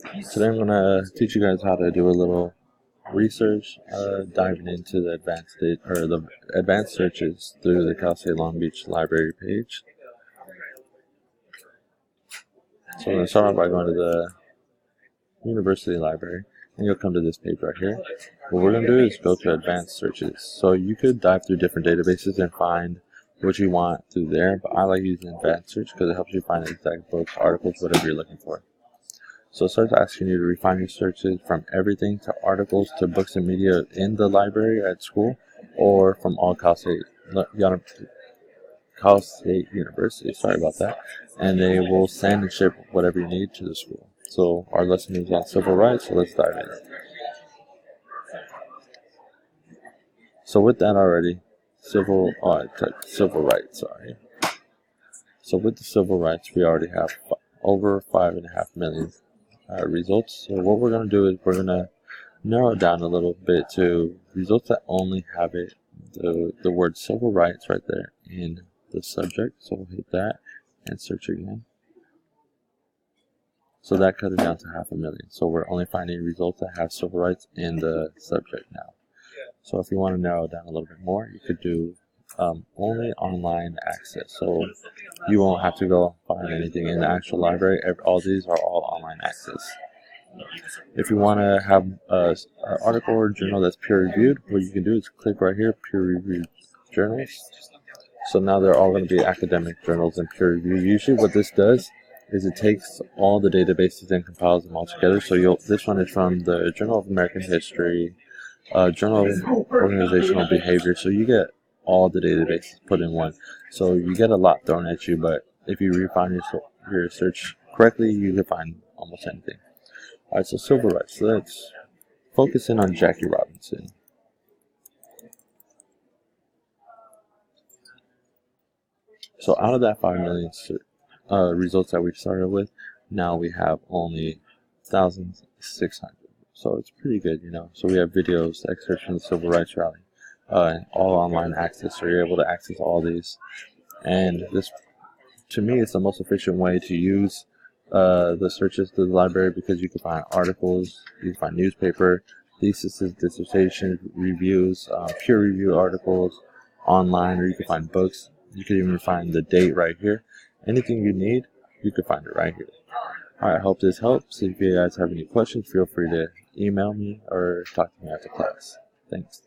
Today I'm going to teach you guys how to do a little research, diving into the advanced searches through the Cal State Long Beach Library page. So I'm going to start off by going to the University Library, and you'll come to this page right here. What we're going to do is go to advanced searches. So you could dive through different databases and find what you want through there, but I like using advanced search because it helps you find exact books, articles, whatever you're looking for. So it starts asking you to refine your searches from everything to articles to books and media in the library at school, or from all Cal State University, sorry about that, and they will send and ship whatever you need to the school. So our lesson is on civil rights, so let's dive in. So with that already, civil rights, sorry. So with the civil rights, we already have over 5.5 million results. So what we're going to do is we're going to narrow it down a little bit to results that only have the word civil rights right there in the subject. So we'll hit that and search again. So that cut it down to 500,000. So we're only finding results that have civil rights in the subject now. So if you want to narrow it down a little bit more, you could do only online access. So you won't have to go find anything in the actual library. All these are all online access. If you want to have an article or journal that's peer-reviewed, what you can do is click right here, peer-reviewed journals. So now they're all going to be academic journals and peer review. Usually what this does is it takes all the databases and compiles them all together. So this one is from the Journal of American History, Journal of Organizational Behavior. So you get all the databases put in one. So you get a lot thrown at you, but if you refine your search correctly, you can find almost anything. Alright, so civil rights. So let's focus in on Jackie Robinson. So out of that 5 million results that we started with, now we have only 1,600. So it's pretty good, you know. So we have videos, excerpts from the Civil Rights Rally, all online access, so you're able to access all these. And this, to me, is the most efficient way to use the searches to the library, because you can find articles, you can find newspaper, theses, dissertations, reviews, peer review articles online, or you can find books. You can even find the date right here. Anything you need, you can find it right here. Alright, I hope this helps. If you guys have any questions, feel free to email me or talk to me after class. Thanks.